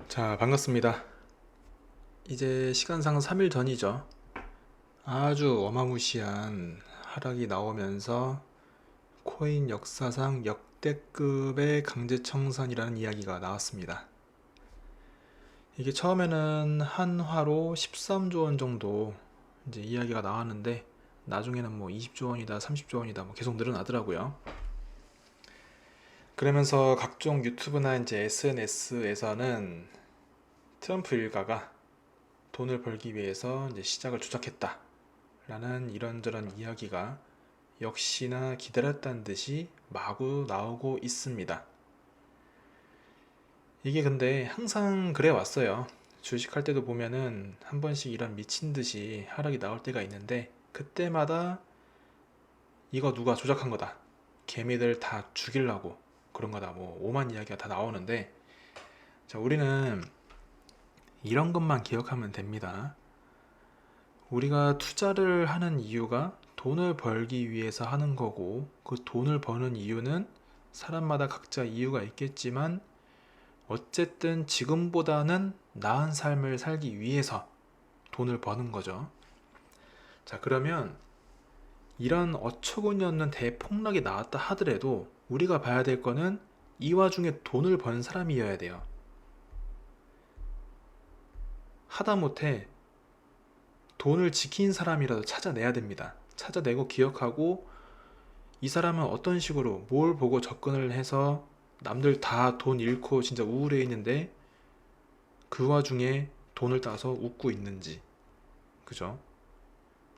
자, 반갑습니다. 이제 시간상 3일 전이죠. 아주 어마무시한 하락이 나오면서 코인 역사상 역대급의 강제청산이라는 이야기가 나왔습니다. 이게 처음에는 한화로 13조 원 정도 이제 이야기가 나왔는데 나중에는 뭐 20조 원이다, 30조 원이다 뭐 계속 늘어나더라고요. 그러면서 각종 유튜브나 이제 SNS에서는 트럼프 일가가 돈을 벌기 위해서 이제 시작을 조작했다 라는 이런저런 이야기가 역시나 기다렸다는 듯이 마구 나오고 있습니다. 이게 근데 항상 그래 왔어요. 주식할 때도 보면은 한 번씩 이런 미친 듯이 하락이 나올 때가 있는데 그때마다 이거 누가 조작한 거다. 개미들 다 죽이려고 그런 거다. 뭐 오만 이야기가 다 나오는데 자, 우리는 이런 것만 기억하면 됩니다. 우리가 투자를 하는 이유가 돈을 벌기 위해서 하는 거고 그 돈을 버는 이유는 사람마다 각자 이유가 있겠지만 어쨌든 지금보다는 나은 삶을 살기 위해서 돈을 버는 거죠. 자, 그러면 이런 어처구니 없는 대폭락이 나왔다 하더라도 우리가 봐야 될 거는 이 와중에 돈을 번 사람이어야 돼요. 하다못해 돈을 지킨 사람이라도 찾아내야 됩니다. 찾아내고 기억하고 이 사람은 어떤 식으로 뭘 보고 접근을 해서 남들 다 돈 잃고 진짜 우울해 있는데 그 와중에 돈을 따서 웃고 있는지. 그죠?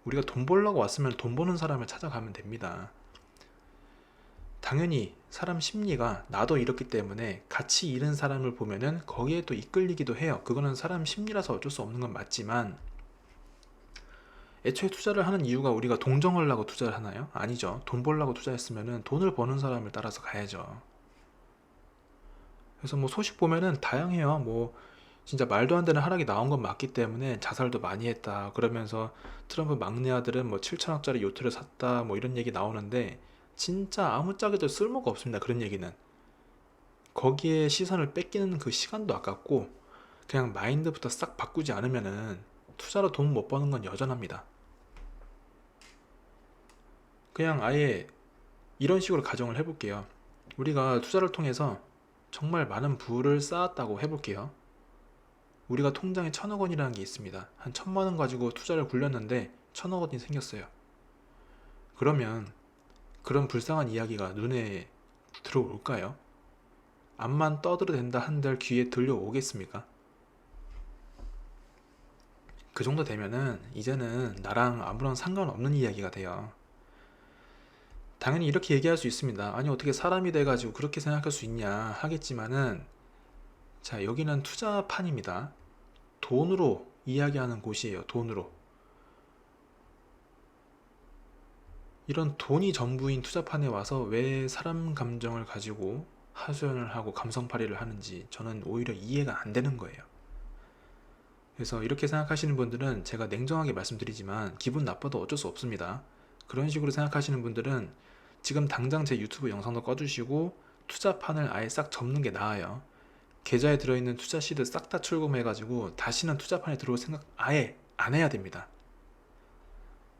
우리가 돈 벌려고 왔으면 돈 버는 사람을 찾아가면 됩니다. 당연히 사람 심리가 나도 이렇기 때문에 같이 잃은 사람을 보면은 거기에 또 이끌리기도 해요. 그거는 사람 심리라서 어쩔 수 없는 건 맞지만 애초에 투자를 하는 이유가 우리가 동정하려고 투자를 하나요? 아니죠. 돈 벌려고 투자했으면은 돈을 버는 사람을 따라서 가야죠. 그래서 뭐 소식 보면은 다양해요. 뭐 진짜 말도 안 되는 하락이 나온 건 맞기 때문에 자살도 많이 했다. 그러면서 트럼프 막내 아들은 뭐 7천억짜리 요트를 샀다. 뭐 이런 얘기 나오는데 진짜 아무짝에도 쓸모가 없습니다. 그런 얘기는. 거기에 시선을 뺏기는 그 시간도 아깝고 그냥 마인드부터 싹 바꾸지 않으면은 투자로 돈 못 버는 건 여전합니다. 그냥 아예 이런 식으로 가정을 해볼게요. 우리가 투자를 통해서 정말 많은 부를 쌓았다고 해볼게요. 우리가 통장에 1,000억 원이라는 게 있습니다. 한 1,000만 원 가지고 투자를 굴렸는데 1,000억 원이 생겼어요. 그러면 그런 불쌍한 이야기가 눈에 들어올까요? 암만 떠들어댄다 한들 귀에 들려오겠습니까? 그 정도 되면은 이제는 나랑 아무런 상관없는 이야기가 돼요. 당연히 이렇게 얘기할 수 있습니다. 아니 어떻게 사람이 돼가지고 그렇게 생각할 수 있냐 하겠지만은 자, 여기는 투자판입니다. 돈으로 이야기하는 곳이에요. 돈으로. 이런 돈이 전부인 투자판에 와서 왜 사람 감정을 가지고 하소연을 하고 감성팔이를 하는지 저는 오히려 이해가 안 되는 거예요. 그래서 이렇게 생각하시는 분들은 제가 냉정하게 말씀드리지만 기분 나빠도 어쩔 수 없습니다. 그런 식으로 생각하시는 분들은 지금 당장 제 유튜브 영상도 꺼주시고 투자판을 아예 싹 접는 게 나아요. 계좌에 들어있는 투자 시드 싹 다 출금해가지고 다시는 투자판에 들어올 생각 아예 안 해야 됩니다.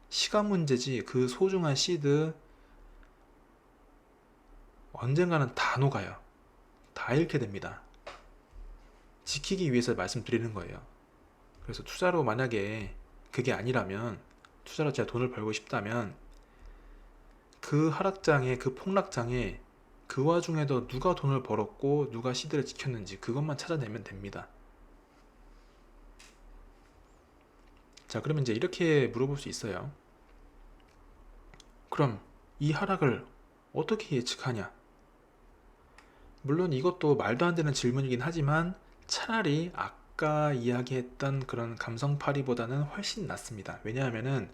시간 문제지 그 소중한 시드 언젠가는 다 녹아요. 다 잃게 됩니다. 지키기 위해서 말씀드리는 거예요. 그래서 투자로 만약에 그게 아니라면 투자로 제가 돈을 벌고 싶다면 그 하락장에 그 폭락장에 그 와중에도 누가 돈을 벌었고 누가 시드를 지켰는지 그것만 찾아내면 됩니다. 자, 그러면 이제 이렇게 물어볼 수 있어요. 그럼 이 하락을 어떻게 예측하냐? 물론 이것도 말도 안 되는 질문이긴 하지만 차라리 아까 이야기했던 그런 감성팔이보다는 훨씬 낫습니다. 왜냐하면은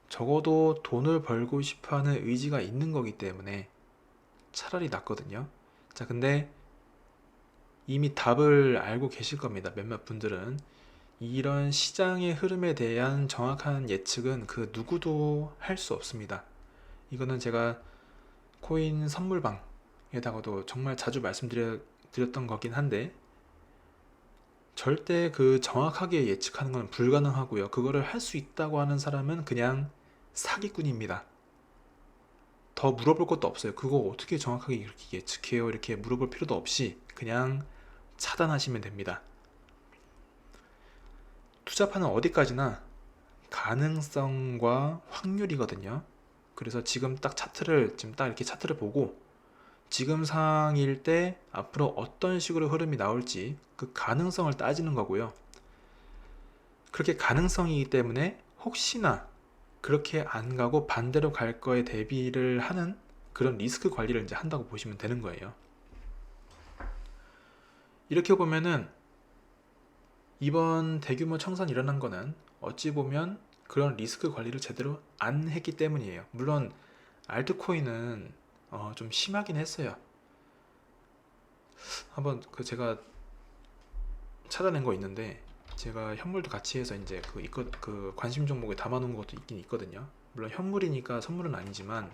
적어도 돈을 벌고 싶어 하는 의지가 있는 거기 때문에 차라리 낫거든요. 자, 근데 이미 답을 알고 계실 겁니다. 몇몇 분들은. 이런 시장의 흐름에 대한 정확한 예측은 그 누구도 할 수 없습니다. 이거는 제가 코인 선물방에다가도 정말 자주 말씀드렸던 거긴 한데 절대 그 정확하게 예측하는 건 불가능하고요. 그거를 할 수 있다고 하는 사람은 그냥 사기꾼입니다. 더 물어볼 것도 없어요. 그거 어떻게 정확하게 이렇게 예측해요? 이렇게 물어볼 필요도 없이 그냥 차단하시면 됩니다. 투자파는 어디까지나 가능성과 확률이거든요. 그래서 지금 딱 차트를 지금 딱 이렇게 차트를 보고 지금 상황일 때 앞으로 어떤 식으로 흐름이 나올지 그 가능성을 따지는 거고요. 그렇게 가능성이기 때문에 혹시나 그렇게 안 가고 반대로 갈 거에 대비를 하는 그런 리스크 관리를 이제 한다고 보시면 되는 거예요. 이렇게 보면은 이번 대규모 청산이 일어난 거는 어찌 보면 그런 리스크 관리를 제대로 안 했기 때문이에요. 물론 알트코인은 좀 심하긴 했어요. 한번 그 제가 찾아낸 거 있는데 제가 현물도 같이 해서 이제 그 관심 종목에 담아놓은 것도 있긴 있거든요. 물론 현물이니까 선물은 아니지만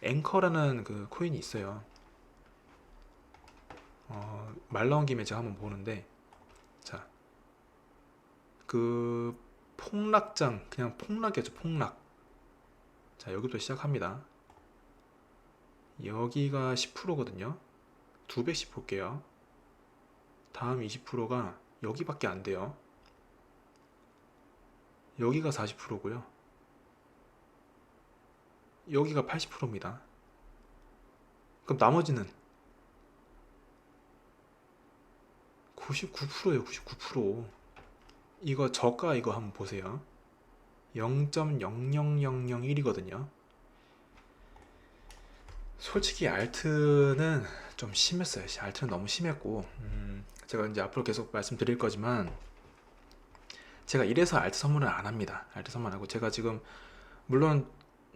앵커라는 그 코인이 있어요. 말 나온 김에 제가 한번 보는데, 자, 그 폭락장, 그냥 폭락이었죠, 폭락. 자, 여기부터 시작합니다. 여기가 10%거든요. 두 배씩 볼게요. 다음 20%가 여기밖에 안 돼요. 여기가 40%고요. 여기가 80%입니다. 그럼 나머지는 99%예요, 99%. 이거 저가 이거 한번 보세요. 0.00001이거든요. 솔직히 알트는 좀 심했어요. 알트는 너무 심했고, 제가 이제 앞으로 계속 말씀드릴 거지만, 제가 이래서 알트 선물은 안 합니다. 알트 선물 안 하고, 제가 지금, 물론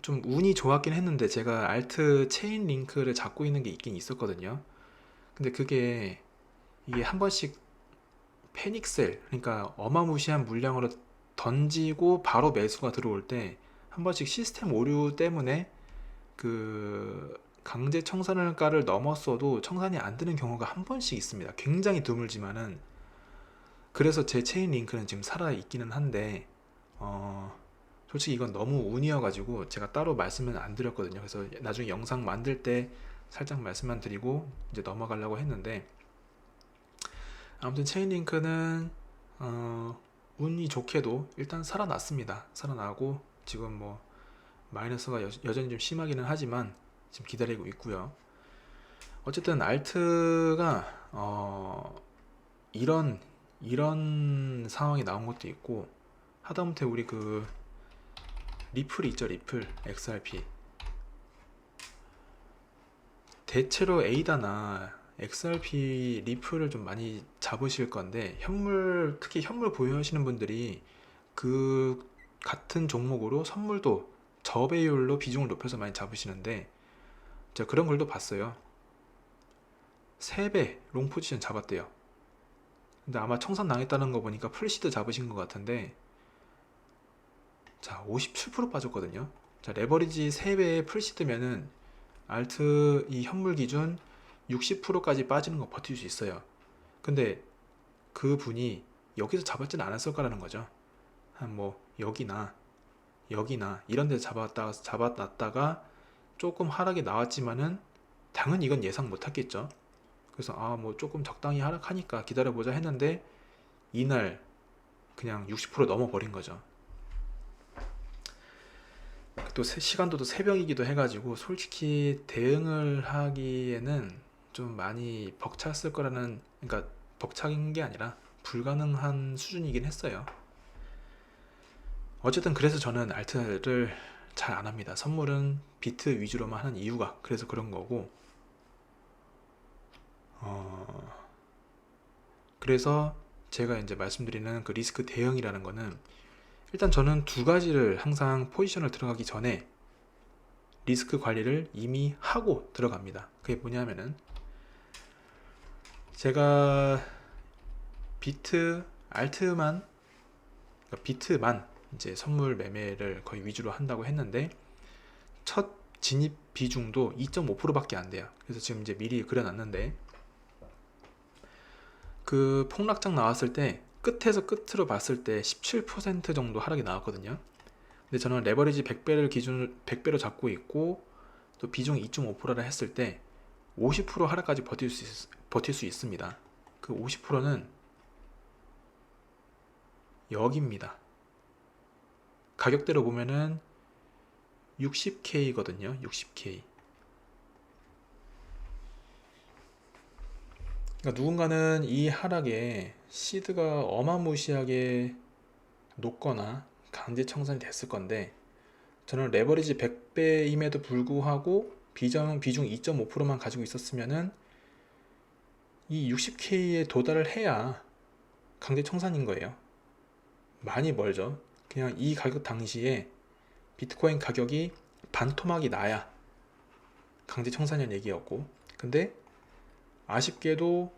좀 운이 좋았긴 했는데, 제가 알트 체인 링크를 잡고 있는 게 있긴 있었거든요. 근데 이게 한 번씩 패닉셀, 그러니까 어마무시한 물량으로 던지고 바로 매수가 들어올 때, 한 번씩 시스템 오류 때문에 그 강제 청산가를 넘었어도 청산이 안 되는 경우가 한 번씩 있습니다. 굉장히 드물지만은. 그래서 제 체인 링크는 지금 살아 있기는 한데 솔직히 이건 너무 운이어가지고 제가 따로 말씀은 안 드렸거든요. 그래서 나중에 영상 만들 때 살짝 말씀만 드리고 이제 넘어가려고 했는데, 아무튼 체인 링크는 운이 좋게도 일단 살아났습니다. 살아나고 지금 뭐 마이너스가 여전히 좀 심하기는 하지만 지금 기다리고 있고요. 어쨌든 알트가 이런 상황이 나온 것도 있고, 하다못해 우리 그 리플이 있죠. 리플 XRP, 대체로 에이다나 XRP 리플을 좀 많이 잡으실 건데, 특히 현물 보유하시는 분들이 그 같은 종목으로 선물도 저배율로 비중을 높여서 많이 잡으시는데, 제가 그런 글도 봤어요. 3배 롱 포지션 잡았대요. 근데 아마 청산 당했다는 거 보니까 풀시드 잡으신 것 같은데, 자, 57% 빠졌거든요. 자, 레버리지 3배의 풀시드면은 알트 이 현물 기준 60%까지 빠지는 거 버틸 수 있어요. 근데 그 분이 여기서 잡았지는 않았을 거라는 거죠. 한 뭐 여기나 이런 데서 잡아놨다가 조금 하락이 나왔지만은 당연히 이건 예상 못 했겠죠. 그래서 뭐 조금 적당히 하락하니까 기다려보자 했는데 이날 그냥 60% 넘어버린 거죠. 또 시간도 또 새벽이기도 해가지고 솔직히 대응을 하기에는 좀 많이 벅찼을 거라는, 그러니까 벅찬 게 아니라 불가능한 수준이긴 했어요. 어쨌든 그래서 저는 알트를 잘 안 합니다. 선물은 비트 위주로만 하는 이유가 그래서 그런 거고, 그래서 제가 이제 말씀드리는 그 리스크 대응이라는 거는, 일단 저는 두 가지를 항상 포지션을 들어가기 전에 리스크 관리를 이미 하고 들어갑니다. 그게 뭐냐면은, 제가 알트만, 그러니까 비트만 이제 선물 매매를 거의 위주로 한다고 했는데, 첫 진입 비중도 2.5%밖에 안 돼요. 그래서 지금 이제 미리 그려놨는데, 그 폭락장 나왔을 때 끝에서 끝으로 봤을 때 17% 정도 하락이 나왔거든요. 근데 저는 레버리지 100배를 기준 100배로 잡고 있고 또 비중 2.5%라 했을 때 50% 하락까지 버틸 수 있습니다. 그 50%는 여기입니다. 가격대로 보면은 60K거든요. 60K. 그러니까 누군가는 이 하락에 시드가 어마무시하게 높거나 강제 청산이 됐을 건데, 저는 레버리지 100배임에도 불구하고 비중 2.5%만 가지고 있었으면은 이 60K에 도달을 해야 강제 청산인 거예요. 많이 멀죠. 그냥 이 가격 당시에 비트코인 가격이 반토막이 나야 강제 청산이란 얘기였고, 근데 아쉽게도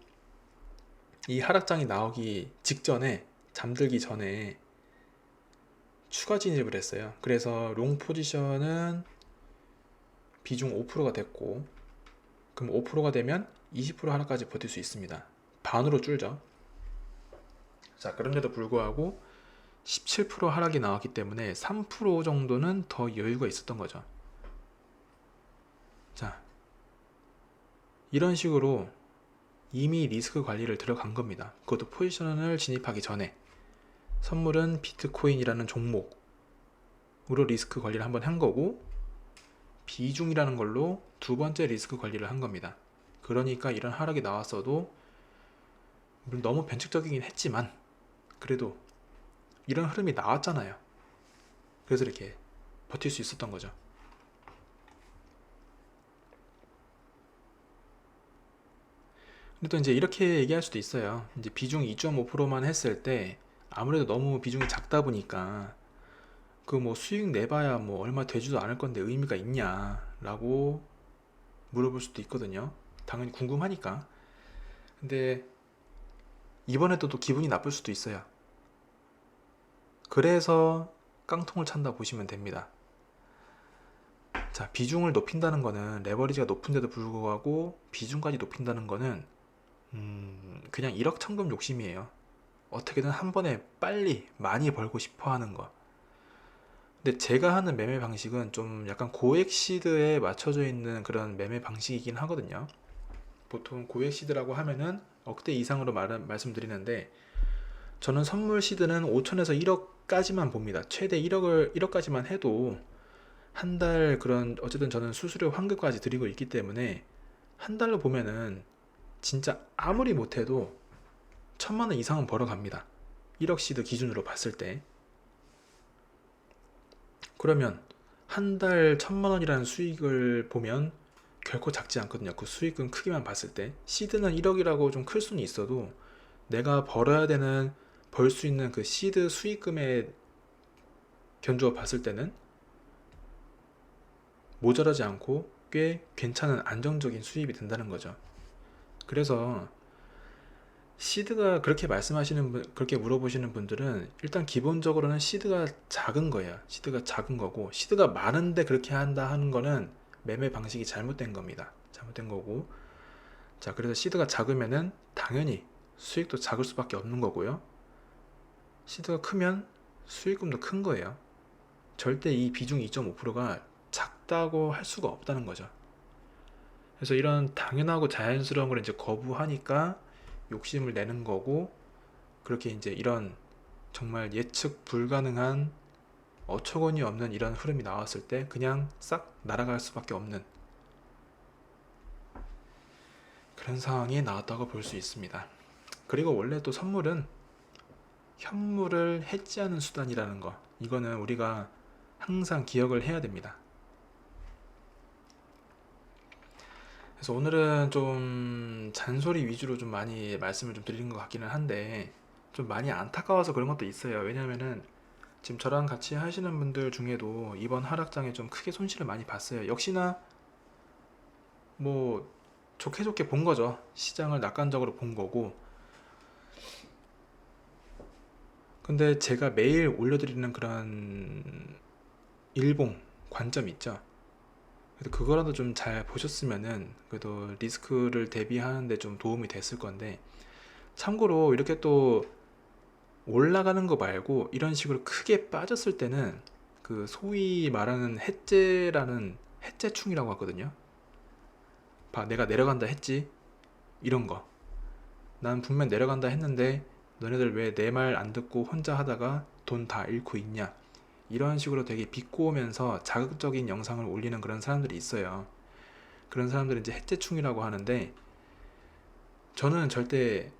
이 하락장이 나오기 직전에, 잠들기 전에 추가 진입을 했어요. 그래서 롱 포지션은 비중 5%가 됐고, 그럼 5%가 되면 20% 하락까지 버틸 수 있습니다. 반으로 줄죠. 자, 그런데도 불구하고 17% 하락이 나왔기 때문에 3% 정도는 더 여유가 있었던 거죠. 자, 이런 식으로 이미 리스크 관리를 들어간 겁니다. 그것도 포지션을 진입하기 전에. 선물은 비트코인이라는 종목으로 리스크 관리를 한번 한 거고, 비중이라는 걸로 두 번째 리스크 관리를 한 겁니다. 그러니까 이런 하락이 나왔어도, 물론 너무 변칙적이긴 했지만 그래도 이런 흐름이 나왔잖아요. 그래서 이렇게 버틸 수 있었던 거죠. 근데 또 이제 이렇게 얘기할 수도 있어요. 이제 비중 2.5%만 했을 때 아무래도 너무 비중이 작다 보니까 그 뭐 수익 내봐야 뭐 얼마 되지도 않을 건데 의미가 있냐라고 물어볼 수도 있거든요. 당연히 궁금하니까. 근데 이번에도 또 기분이 나쁠 수도 있어요. 그래서 깡통을 찬다 보시면 됩니다. 자, 비중을 높인다는 거는, 레버리지가 높은데도 불구하고 비중까지 높인다는 거는 그냥 일확천금 욕심이에요. 어떻게든 한 번에 빨리 많이 벌고 싶어 하는 거. 근데 제가 하는 매매 방식은 좀 약간 고액 시드에 맞춰져 있는 그런 매매 방식이긴 하거든요. 보통 고액 시드라고 하면은 억대 이상으로 말씀드리는데, 저는 선물 시드는 5천에서 1억까지만 봅니다. 최대 1억까지만 해도 한 달, 그런 어쨌든 저는 수수료 환급까지 드리고 있기 때문에 한 달로 보면은 진짜 아무리 못해도 1,000만 원 이상은 벌어갑니다. 1억 시드 기준으로 봤을 때. 그러면 한 달 1,000만 원이라는 수익을 보면 결코 작지 않거든요. 그 수익은 크기만 봤을 때. 시드는 1억이라고 좀 클 수는 있어도 내가 벌 수 있는 그 시드 수익금에 견주어 봤을 때는 모자라지 않고 꽤 괜찮은 안정적인 수입이 된다는 거죠. 그래서 시드가 그렇게 물어보시는 분들은 일단 기본적으로는 시드가 작은 거예요. 시드가 작은 거고, 시드가 많은데 그렇게 한다 하는 거는 매매 방식이 잘못된 겁니다. 잘못된 거고. 자, 그래서 시드가 작으면은 당연히 수익도 작을 수밖에 없는 거고요. 시드가 크면 수익금도 큰 거예요. 절대 이 비중 2.5%가 작다고 할 수가 없다는 거죠. 그래서 이런 당연하고 자연스러운 걸 이제 거부하니까 욕심을 내는 거고, 그렇게 이제 이런 정말 예측 불가능한 어처구니 없는 이런 흐름이 나왔을 때 그냥 싹 날아갈 수밖에 없는 그런 상황이 나왔다고 볼 수 있습니다. 그리고 원래 또 선물은 현물을 해지하는 수단이라는 거, 이거는 우리가 항상 기억을 해야 됩니다. 그래서 오늘은 좀 잔소리 위주로 좀 많이 말씀을 좀 드리는 것 같기는 한데, 좀 많이 안타까워서 그런 것도 있어요. 왜냐면은 지금 저랑 같이 하시는 분들 중에도 이번 하락장에 좀 크게 손실을 많이 봤어요. 역시나 뭐 좋게 좋게 본 거죠. 시장을 낙관적으로 본 거고. 근데 제가 매일 올려드리는 그런 일봉 관점 있죠. 그래도 그거라도 좀 잘 보셨으면은 그래도 리스크를 대비하는데 좀 도움이 됐을 건데, 참고로 이렇게 또 올라가는 거 말고 이런 식으로 크게 빠졌을 때는 그 소위 말하는 해째충이라고 하거든요. 봐, 내가 내려간다 했지? 이런 거. 난 분명 내려간다 했는데 너네들 왜 내 말 안 듣고 혼자 하다가 돈 다 잃고 있냐? 이런 식으로 되게 비꼬면서 자극적인 영상을 올리는 그런 사람들이 있어요. 그런 사람들은 이제 해체충이라고 하는데, 저는 절대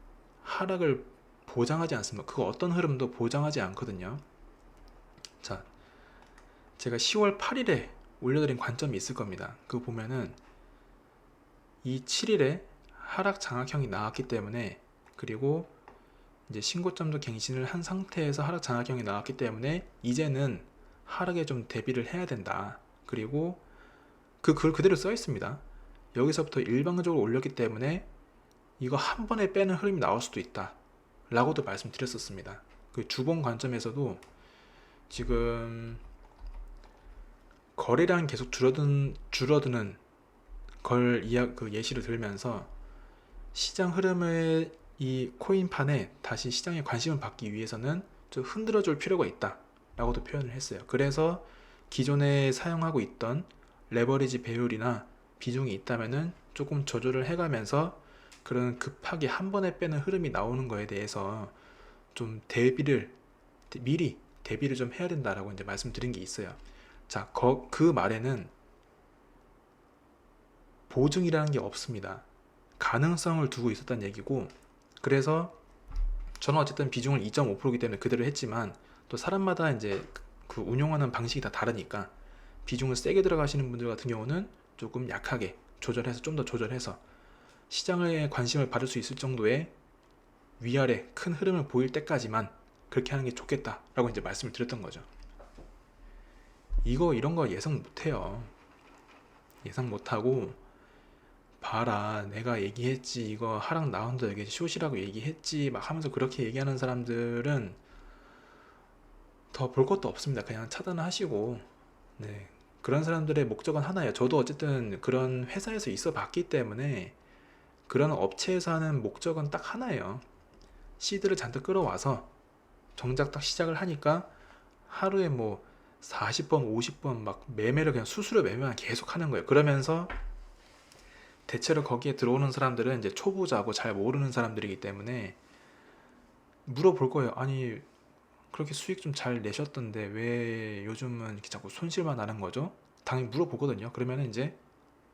하락을 보장하지 않습니다. 그 어떤 흐름도 보장하지 않거든요. 자, 제가 10월 8일에 올려드린 관점이 있을 겁니다. 그거 보면은 이 7일에 하락 장악형이 나왔기 때문에, 그리고 이제 신고점도 갱신을 한 상태에서 하락 장악형이 나왔기 때문에 이제는 하락에 좀 대비를 해야 된다. 그리고 그 글 그대로 써 있습니다. 여기서부터 일방적으로 올렸기 때문에 이거 한 번에 빼는 흐름이 나올 수도 있다 라고도 말씀드렸었습니다. 그 주봉 관점에서도 지금 거래량이 계속 줄어드는 그 예시를 들면서 시장 흐름을 이 코인판에 다시 시장에 관심을 받기 위해서는 좀 흔들어 줄 필요가 있다 라고도 표현을 했어요. 그래서 기존에 사용하고 있던 레버리지 배율이나 비중이 있다면은 조금 조절을 해가면서 그런 급하게 한 번에 빼는 흐름이 나오는 거에 대해서 좀 미리 대비를 좀 해야 된다라고 이제 말씀드린 게 있어요. 자, 그 말에는 보증이라는 게 없습니다. 가능성을 두고 있었다는 얘기고, 그래서 저는 어쨌든 비중을 2.5%이기 때문에 그대로 했지만, 또 사람마다 이제 그 운용하는 방식이 다 다르니까 비중을 세게 들어가시는 분들 같은 경우는 조금 약하게 조절해서, 좀 더 조절해서 시장에 관심을 받을 수 있을 정도의 위아래 큰 흐름을 보일 때까지만 그렇게 하는 게 좋겠다라고 이제 말씀을 드렸던 거죠. 이런 거 예상 못해요. 예상 못하고, 봐라 내가 얘기했지, 이거 하락 나온다, 이게 숏이라고 얘기했지 막 하면서 그렇게 얘기하는 사람들은 더 볼 것도 없습니다. 그냥 차단하시고. 네, 그런 사람들의 목적은 하나예요. 저도 어쨌든 그런 회사에서 있어 봤기 때문에, 그런 업체에서 하는 목적은 딱 하나예요. 시드를 잔뜩 끌어와서 정작 딱 시작을 하니까 하루에 뭐 40번 50번 막 매매를 그냥 수수료 매매만 계속 하는 거예요. 그러면서 대체로 거기에 들어오는 사람들은 이제 초보자고 잘 모르는 사람들이기 때문에 물어볼 거예요. 아니, 그렇게 수익 좀 잘 내셨던데 왜 요즘은 이렇게 자꾸 손실만 나는 거죠? 당연히 물어보거든요. 그러면 이제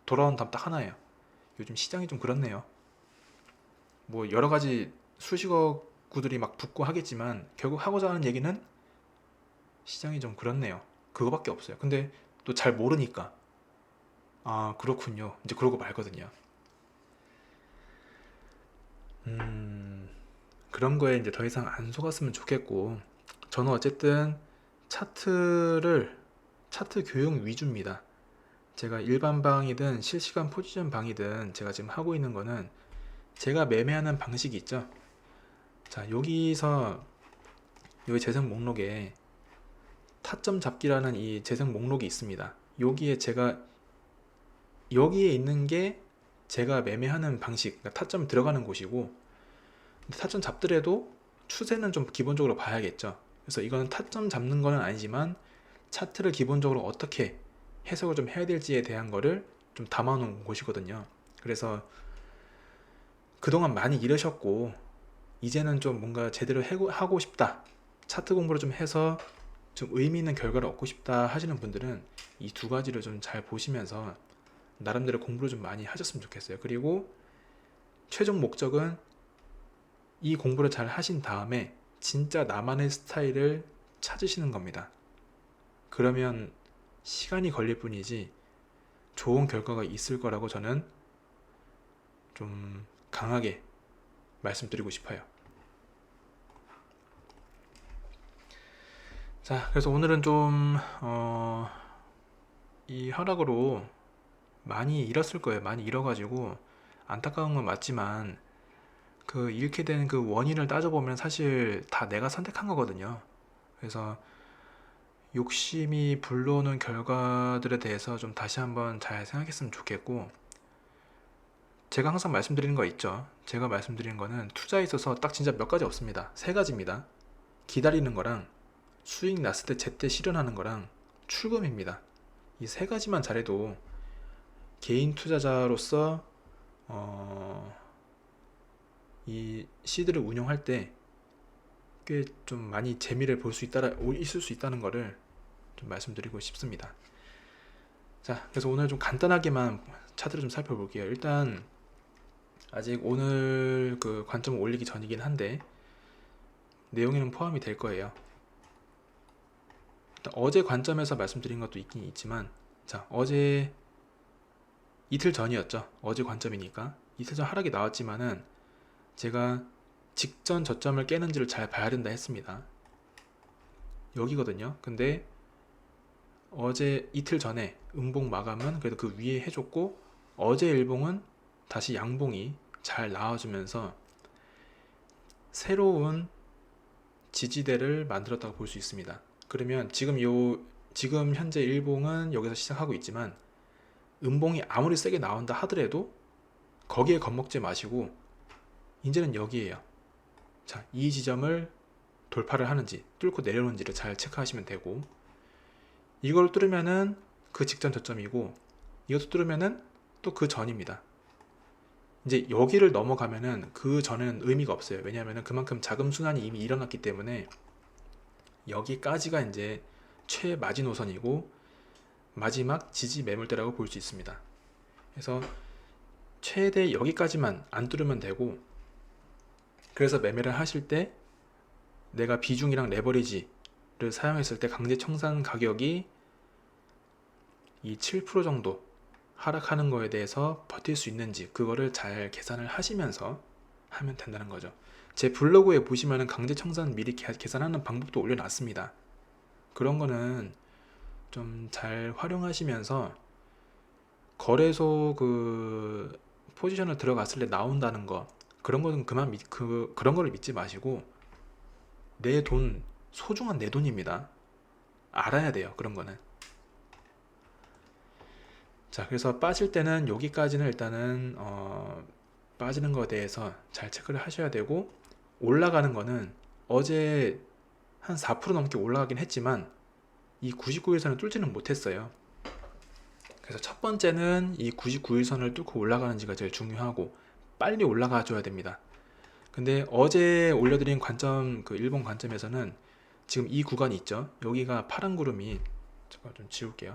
돌아온 답 딱 하나예요. 요즘 시장이 좀 그렇네요. 뭐 여러 가지 수식어 구들이 막 붙고 하겠지만 결국 하고자 하는 얘기는 시장이 좀 그렇네요. 그거밖에 없어요. 근데 또 잘 모르니까 아 그렇군요 이제 그러고 말거든요. 음, 그런 거에 이제 더 이상 안 속았으면 좋겠고, 저는 어쨌든 차트를 차트 교육 위주입니다. 제가 일반 방이든 실시간 포지션 방이든 제가 지금 하고 있는 거는 제가 매매하는 방식이 있죠. 자, 여기 재생 목록에 타점 잡기라는 이 재생 목록이 있습니다. 여기에 있는 게 제가 매매하는 방식, 그러니까 타점 들어가는 곳이고, 근데 타점 잡더라도 추세는 좀 기본적으로 봐야겠죠. 그래서 이거는 타점 잡는 거는 아니지만 차트를 기본적으로 어떻게 해석을 좀 해야 될지에 대한 거를 좀 담아놓은 곳이거든요. 그래서 그동안 많이 잃으셨고 이제는 좀 뭔가 제대로 하고 싶다, 차트 공부를 좀 해서 좀 의미 있는 결과를 얻고 싶다 하시는 분들은 이 두 가지를 좀 잘 보시면서 나름대로 공부를 좀 많이 하셨으면 좋겠어요. 그리고 최종 목적은 이 공부를 잘 하신 다음에 진짜 나만의 스타일을 찾으시는 겁니다. 그러면 시간이 걸릴 뿐이지 좋은 결과가 있을 거라고 저는 좀 강하게 말씀드리고 싶어요. 자, 그래서 오늘은 좀, 이 하락으로 많이 잃었을 거예요. 많이 잃어가지고 안타까운 건 맞지만 그 잃게 된 그 원인을 따져보면 사실 다 내가 선택한 거거든요. 그래서 욕심이 불러오는 결과들에 대해서 좀 다시 한번 잘 생각했으면 좋겠고, 제가 항상 말씀드리는 거 있죠. 제가 말씀드리는 거는 투자에 있어서 딱 진짜 몇 가지 없습니다. 세 가지입니다. 기다리는 거랑 수익 났을 때 제때 실현하는 거랑 출금입니다. 이 세 가지만 잘해도 개인 투자자로서 이 시드를 운영할 때 꽤 좀 많이 재미를 있을 수 있다는 거를 좀 말씀드리고 싶습니다. 자, 그래서 오늘 좀 간단하게만 차트를 좀 살펴볼게요. 일단 아직 오늘 그 관점을 올리기 전이긴 한데 내용에는 포함이 될 거예요. 일단 어제 관점에서 말씀드린 것도 있긴 있지만, 자, 어제 이틀 전이었죠. 어제 관점이니까 이틀 전 하락이 나왔지만은 제가 직전 저점을 깨는지를 잘 봐야 된다 했습니다. 여기거든요. 근데 어제 이틀 전에 음봉 마감은 그래도 그 위에 해줬고, 어제 일봉은 다시 양봉이 잘 나와주면서 새로운 지지대를 만들었다고 볼 수 있습니다. 그러면 지금 현재 일봉은 여기서 시작하고 있지만 음봉이 아무리 세게 나온다 하더라도 거기에 겁먹지 마시고 이제는 여기에요. 자, 이 지점을 돌파를 하는지 뚫고 내려오는지를 잘 체크하시면 되고, 이걸 뚫으면은 그 직전 저점이고, 이것도 뚫으면은 또 그 전입니다. 이제 여기를 넘어가면은 그 전에는 의미가 없어요. 왜냐하면은 그만큼 자금 순환이 이미 일어났기 때문에 여기까지가 이제 최마지노선이고 마지막 지지 매물대라고 볼 수 있습니다. 그래서 최대 여기까지만 안 뚫으면 되고, 그래서 매매를 하실 때 내가 비중이랑 레버리지를 사용했을 때 강제 청산 가격이 이 7% 정도 하락하는 거에 대해서 버틸 수 있는지 그거를 잘 계산을 하시면서 하면 된다는 거죠. 제 블로그에 보시면은 강제 청산 미리 계산하는 방법도 올려놨습니다. 그런 거는 좀 잘 활용하시면서 거래소 그 포지션을 들어갔을 때 나온다는 거, 그런 거는 그런 거를 믿지 마시고 내 돈, 소중한 내 돈입니다. 알아야 돼요. 그런 거는. 자, 그래서 빠질 때는 여기까지는 일단은 빠지는 거에 대해서 잘 체크를 하셔야 되고, 올라가는 거는 어제 한 4% 넘게 올라가긴 했지만 이 99일선을 뚫지는 못했어요. 그래서 첫 번째는 이 99일선을 뚫고 올라가는지가 제일 중요하고 빨리 올라가 줘야 됩니다. 근데 어제 올려드린 관점, 그 일본 관점에서는 지금 이 구간이 있죠. 여기가 파란 구름이, 잠깐 좀 지울게요.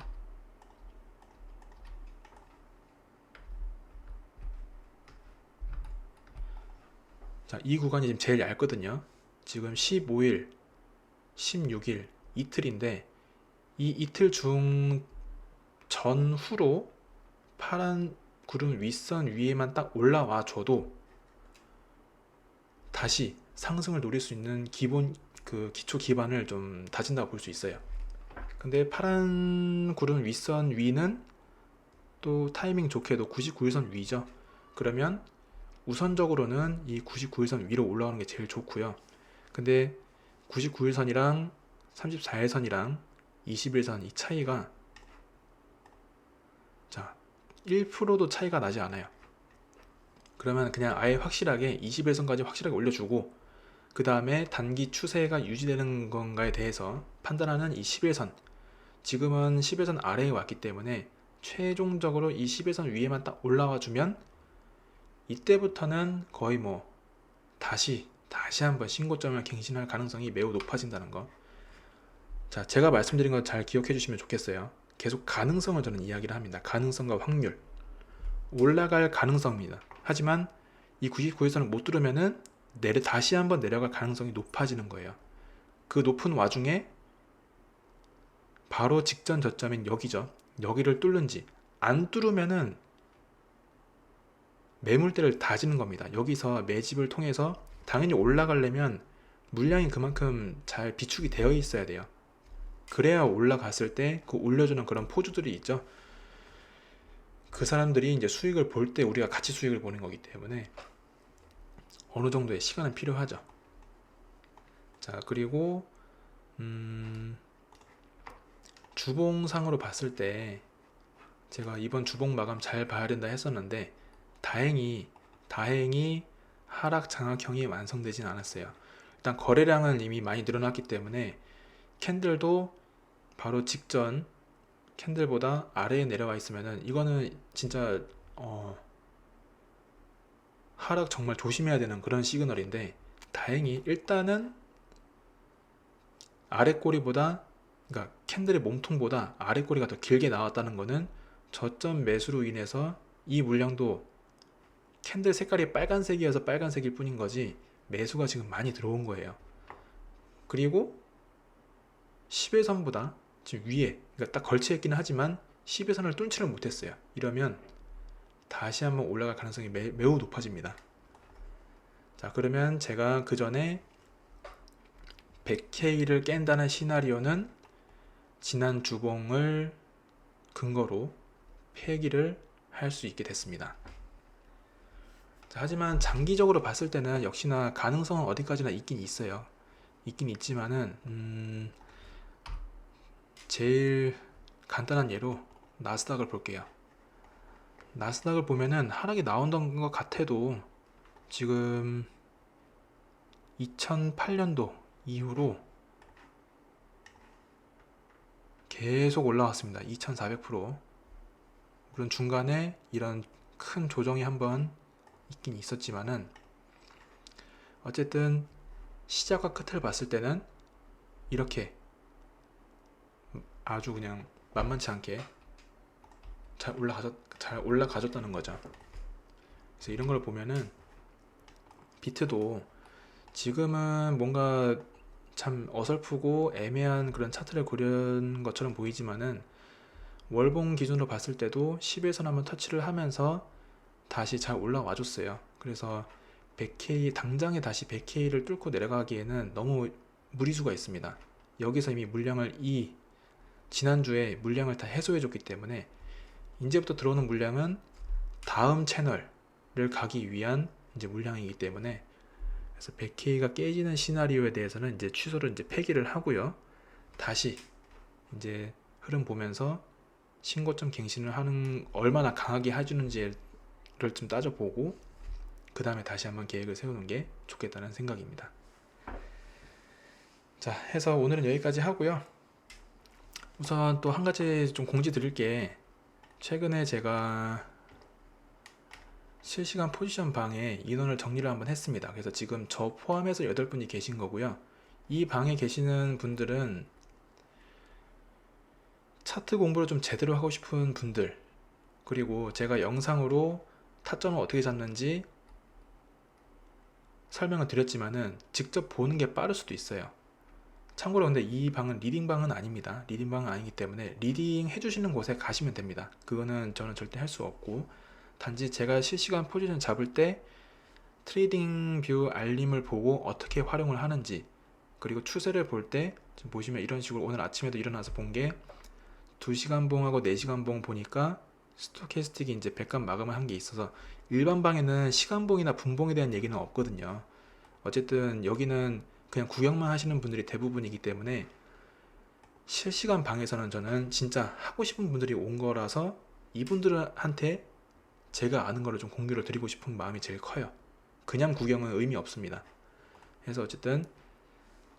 자, 이 구간이 지금 제일 얇거든요. 지금 15일, 16일 이틀인데 이 이틀 중 전후로 파란 구름 윗선 위에만 딱 올라와 줘도 다시 상승을 노릴 수 있는 기초 기반을 좀 다진다고 볼 수 있어요. 근데 파란 구름 윗선 위는 또 타이밍 좋게도 99일선 위죠. 그러면 우선적으로는 이 99일선 위로 올라오는 게 제일 좋고요. 근데 99일선이랑 34일선이랑 21선 이 차이가, 자, 1%도 차이가 나지 않아요. 그러면 그냥 아예 확실하게 21선까지 확실하게 올려주고, 그 다음에 단기 추세가 유지되는 건가에 대해서 판단하는 이 11선, 지금은 11선 아래에 왔기 때문에 최종적으로 이 11선 위에만 딱 올라와 주면 이때부터는 거의 뭐 다시 한번 신고점을 갱신할 가능성이 매우 높아진다는 거. 자, 제가 말씀드린 거 잘 기억해 주시면 좋겠어요. 계속 가능성을 저는 이야기를 합니다. 가능성과 확률, 올라갈 가능성입니다. 하지만 이 99일선을 못 뚫으면은 다시 한번 내려갈 가능성이 높아지는 거예요. 그 높은 와중에 바로 직전 저점인 여기죠. 여기를 뚫는지, 안 뚫으면은 매물대를 다지는 겁니다. 여기서 매집을 통해서 당연히 올라가려면 물량이 그만큼 잘 비축이 되어 있어야 돼요. 그래야 올라갔을 때 그 올려주는 그런 포주들이 있죠. 그 사람들이 이제 수익을 볼 때 우리가 같이 수익을 보는 거기 때문에 어느 정도의 시간은 필요하죠. 자, 그리고 주봉상으로 봤을 때 제가 이번 주봉 마감 잘 봐야 된다 했었는데, 다행히 하락 장악형이 완성되진 않았어요. 일단 거래량은 이미 많이 늘어났기 때문에 캔들도 바로 직전 캔들보다 아래에 내려와 있으면은 이거는 진짜 하락 정말 조심해야 되는 그런 시그널인데, 다행히 일단은 아래 꼬리보다, 그러니까 캔들의 몸통보다 아래 꼬리가 더 길게 나왔다는 거는 저점 매수로 인해서 이 물량도 캔들 색깔이 빨간색이어서 빨간색일 뿐인 거지 매수가 지금 많이 들어온 거예요. 그리고 10회선보다 지금 위에, 그러니까 딱 걸쳐 있기는 하지만 10회선을 뚫지를 못했어요. 이러면 다시 한번 올라갈 가능성이 매우 높아집니다. 자, 그러면 제가 그 전에 100K를 깬다는 시나리오는 지난 주봉을 근거로 폐기를 할 수 있게 됐습니다. 자, 하지만 장기적으로 봤을 때는 역시나 가능성은 어디까지나 있긴 있어요. 있긴 있지만은 제일 간단한 예로 나스닥을 볼게요. 나스닥을 보면은 하락이 나온다는 것 같아도 지금 2008년도 이후로 계속 올라왔습니다. 2400%. 물론 중간에 이런 큰 조정이 한번 있긴 있었지만은 어쨌든 시작과 끝을 봤을 때는 이렇게 아주 그냥 만만치 않게 잘 올라가졌다는 거죠. 그래서 이런 걸 보면은 비트도 지금은 뭔가 참 어설프고 애매한 그런 차트를 그린 것처럼 보이지만은 월봉 기준으로 봤을 때도 10에서 한번 터치를 하면서 다시 잘 올라와 줬어요. 그래서 100K 당장에 다시 100K를 뚫고 내려가기에는 너무 무리수가 있습니다. 여기서 이미 지난주에 물량을 다 해소해 줬기 때문에 이제부터 들어오는 물량은 다음 채널을 가기 위한 이제 물량이기 때문에, 그래서 100K가 깨지는 시나리오에 대해서는 이제 취소를 이제 폐기를 하고요. 다시 이제 흐름 보면서 신고점 갱신을 하는 얼마나 강하게 해주는지를 좀 따져보고 그 다음에 다시 한번 계획을 세우는 게 좋겠다는 생각입니다. 자, 해서 오늘은 여기까지 하고요. 우선 또 한 가지 좀 공지 드릴 게, 최근에 제가 실시간 포지션 방에 인원을 정리를 한번 했습니다. 그래서 지금 저 포함해서 8분이 계신 거고요. 이 방에 계시는 분들은 차트 공부를 좀 제대로 하고 싶은 분들, 그리고 제가 영상으로 타점을 어떻게 잡는지 설명을 드렸지만은 직접 보는 게 빠를 수도 있어요. 참고로 근데 이 방은 리딩방은 아닙니다. 리딩방은 아니기 때문에 리딩 해주시는 곳에 가시면 됩니다. 그거는 저는 절대 할 수 없고, 단지 제가 실시간 포지션 잡을 때 트레이딩 뷰 알림을 보고 어떻게 활용을 하는지, 그리고 추세를 볼 때 지금 보시면 이런 식으로 오늘 아침에도 일어나서 본 게 2시간 봉하고 4시간 봉 보니까 스토캐스틱이 이제 백감 마감을 한 게 있어서, 일반 방에는 시간봉이나 분봉에 대한 얘기는 없거든요. 어쨌든 여기는 그냥 구경만 하시는 분들이 대부분이기 때문에 실시간 방에서는 저는 진짜 하고 싶은 분들이 온 거라서 이분들한테 제가 아는 거를 좀 공유를 드리고 싶은 마음이 제일 커요. 그냥 구경은 의미 없습니다. 그래서 어쨌든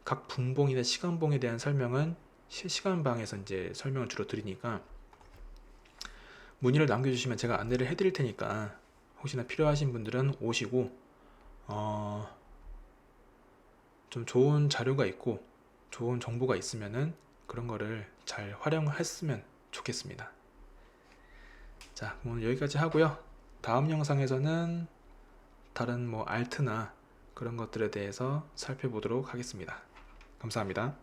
각 분봉이나 시간봉에 대한 설명은 실시간 방에서 이제 설명을 주로 드리니까 문의를 남겨주시면 제가 안내를 해드릴 테니까 혹시나 필요하신 분들은 오시고 좀 좋은 자료가 있고 좋은 정보가 있으면은 그런 거를 잘 활용했으면 좋겠습니다. 자, 오늘 여기까지 하고요. 다음 영상에서는 다른 뭐 알트나 그런 것들에 대해서 살펴보도록 하겠습니다. 감사합니다.